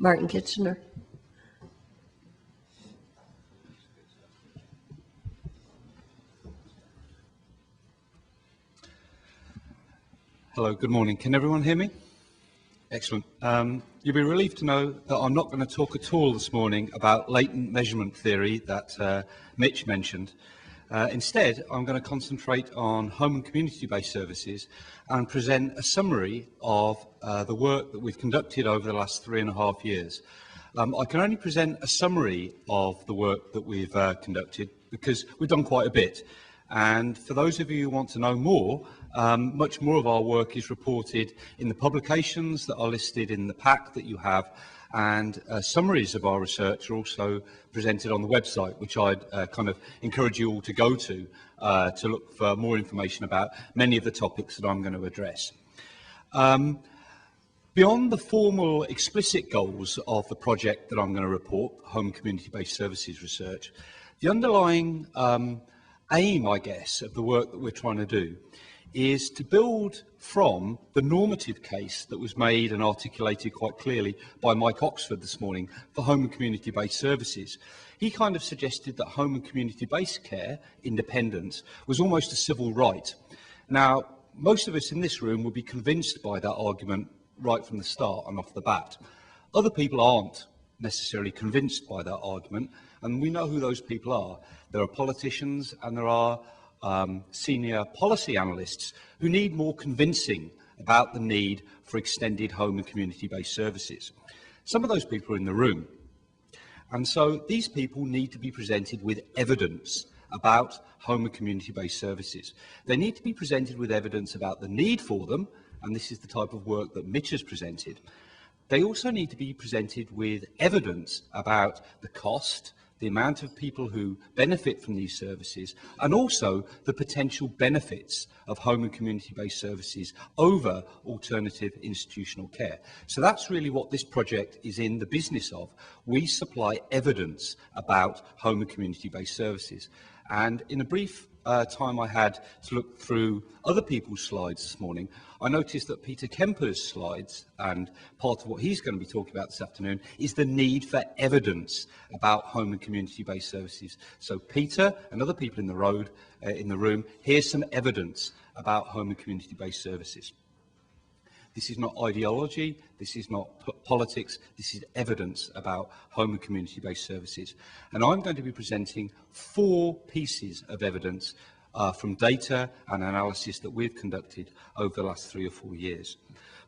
Martin Kitchener. Hello, good morning. Can everyone hear me? Excellent. You'll be relieved to know that I'm not going to talk at all this morning about latent measurement theory that Mitch mentioned. Instead, I'm going to concentrate on home and community-based services and present a summary of the work that we've conducted over the last 3.5 years. I can only present a summary of the work that we've conducted because we've done quite a bit. And for those of you who want to know more, much more of our work is reported in the publications that are listed in the pack that you have, and summaries of our research are also presented on the website, which I'd kind of encourage you all to go to look for more information about many of the topics that I'm going to address. Beyond the formal explicit goals of the project that I'm going to report, Home Community-Based Services Research, the underlying aim, I guess, of the work that we're trying to do is to build from the normative case that was made and articulated quite clearly by Mike Oxford this morning for home and community-based services. He kind of suggested that home and community-based care, independence, was almost a civil right. Now, most of us in this room would be convinced by that argument right from the start and off the bat. Other people aren't necessarily convinced by that argument, and we know who those people are. There are politicians and there are senior policy analysts who need more convincing about the need for extended home and community-based services. Some of those people are in the room, and so these people need to be presented with evidence about home and community-based services. They need to be presented with evidence about the need for them, and this is the type of work that Mitch has presented. They also need to be presented with evidence about the cost, the amount of people who benefit from these services, and also the potential benefits of home and community-based services over alternative institutional care. So that's really what this project is in the business of. We supply evidence about home and community-based services. And in a brief time I had to look through other people's slides this morning, I noticed that Peter Kemper's slides, and part of what he's going to be talking about this afternoon, is the need for evidence about home and community-based services. So Peter and other people in the room, here's some evidence about home and community-based services. This is not ideology, this is not politics, this is evidence about home and community-based services. And I'm going to be presenting 4 pieces of evidence from data and analysis that we've conducted over the last 3 or 4 years.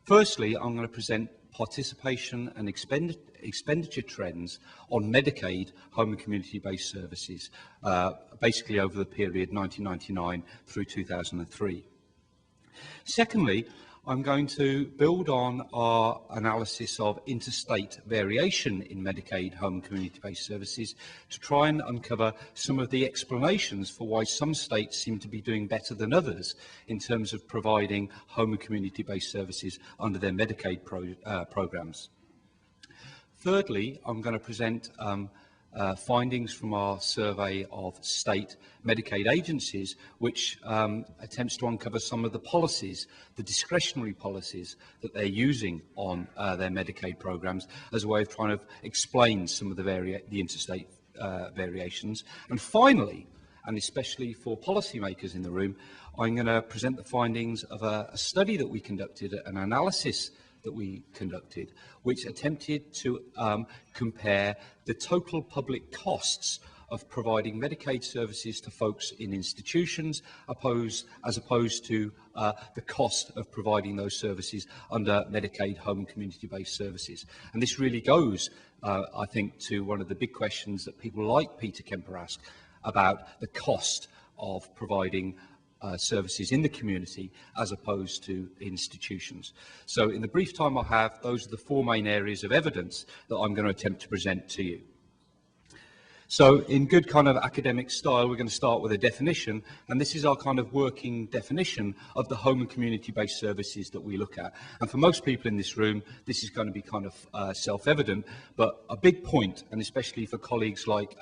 Firstly, I'm going to present participation and expenditure trends on Medicaid home and community-based services, basically over the period 1999 through 2003. Secondly, I'm going to build on our analysis of interstate variation in Medicaid home and community-based services to try and uncover some of the explanations for why some states seem to be doing better than others in terms of providing home and community-based services under their Medicaid programs. Thirdly, I'm going to present findings from our survey of state Medicaid agencies, which attempts to uncover some of the policies, the discretionary policies that they're using on their Medicaid programs as a way of trying to explain some of the interstate variations. And finally, and especially for policymakers in the room, I'm going to present the findings of a study that we conducted, an analysis that we conducted, which attempted to compare the total public costs of providing Medicaid services to folks in institutions as opposed to the cost of providing those services under Medicaid home and community-based services. And this really goes, I think, to one of the big questions that people like Peter Kemper ask about the cost of providing services in the community as opposed to institutions. So in the brief time I have, those are the 4 main areas of evidence that I'm going to attempt to present to you. So in good kind of academic style, we're going to start with a definition, and this is our kind of working definition of the home and community-based services that we look at. And for most people in this room, this is going to be kind of self-evident, but a big point, and especially for colleagues like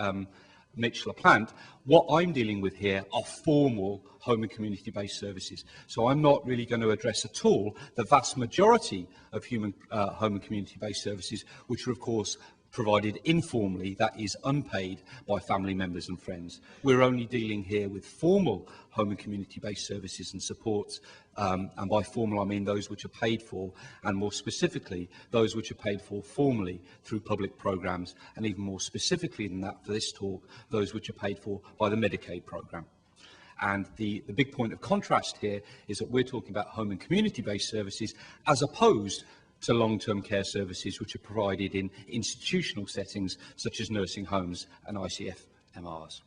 Mitchell a plant, what I'm dealing with here are formal home and community-based services. So I'm not really going to address at all the vast majority of home and community-based services, which are, of course, provided informally, that is unpaid by family members and friends. We're only dealing here with formal home and community-based services and supports, and by formal I mean those which are paid for, and more specifically, those which are paid for formally through public programmes, and even more specifically than that for this talk, those which are paid for by the Medicaid programme. And the big point of contrast here is that we're talking about home and community-based services as opposed to long-term care services which are provided in institutional settings such as nursing homes and ICF-MRs.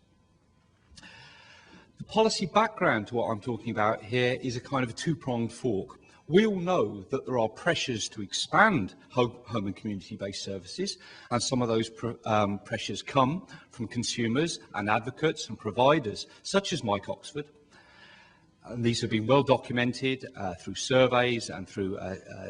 The policy background to what I'm talking about here is a kind of a two-pronged fork. We all know that there are pressures to expand home and community-based services, and some of those pressures come from consumers and advocates and providers such as Mike Oxford. And these have been well documented through surveys and through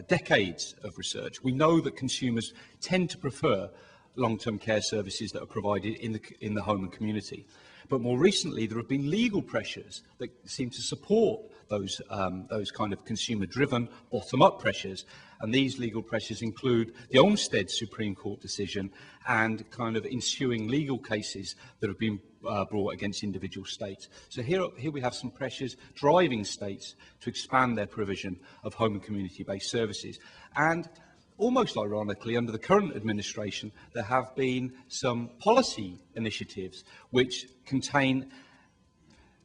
decades of research. We know that consumers tend to prefer long-term care services that are provided in the home and community. But more recently, there have been legal pressures that seem to support those kind of consumer-driven, bottom-up pressures. And these legal pressures include the Olmsted Supreme Court decision and kind of ensuing legal cases that have been brought against individual states. So here we have some pressures driving states to expand their provision of home and community-based services. And almost ironically, under the current administration, there have been some policy initiatives which contain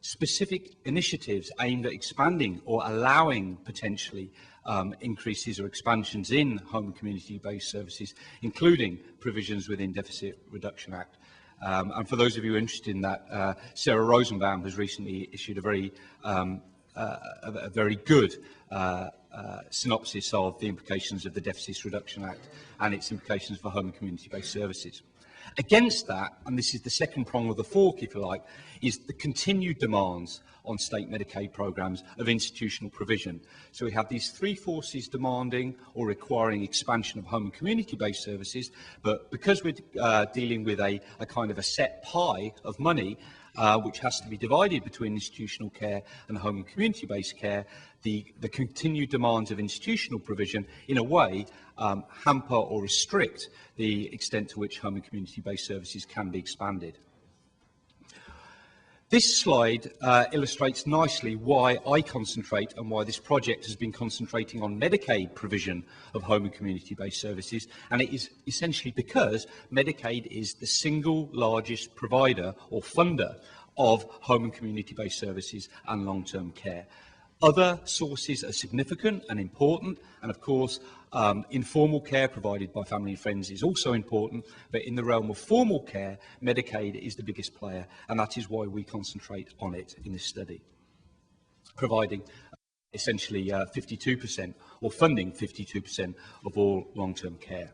specific initiatives aimed at expanding or allowing potentially increases or expansions in home and community-based services, including provisions within Deficit Reduction Act. And for those of you interested in that, Sarah Rosenbaum has recently issued a very good synopsis of the implications of the Deficit Reduction Act and its implications for home and community-based services. Against that, and this is the second prong of the fork, if you like, is the continued demands on state Medicaid programmes of institutional provision. So we have these three forces demanding or requiring expansion of home and community-based services, but because we're dealing with a kind of a set pie of money, which has to be divided between institutional care and home and community-based care, the continued demands of institutional provision, in a way, hamper or restrict the extent to which home and community-based services can be expanded. This slide illustrates nicely why I concentrate and why this project has been concentrating on Medicaid provision of home and community-based services, and it is essentially because Medicaid is the single largest provider or funder of home and community-based services and long-term care. Other sources are significant and important, and of course, informal care provided by family and friends is also important, but in the realm of formal care, Medicaid is the biggest player, and that is why we concentrate on it in this study, providing essentially 52% or funding 52% of all long-term care.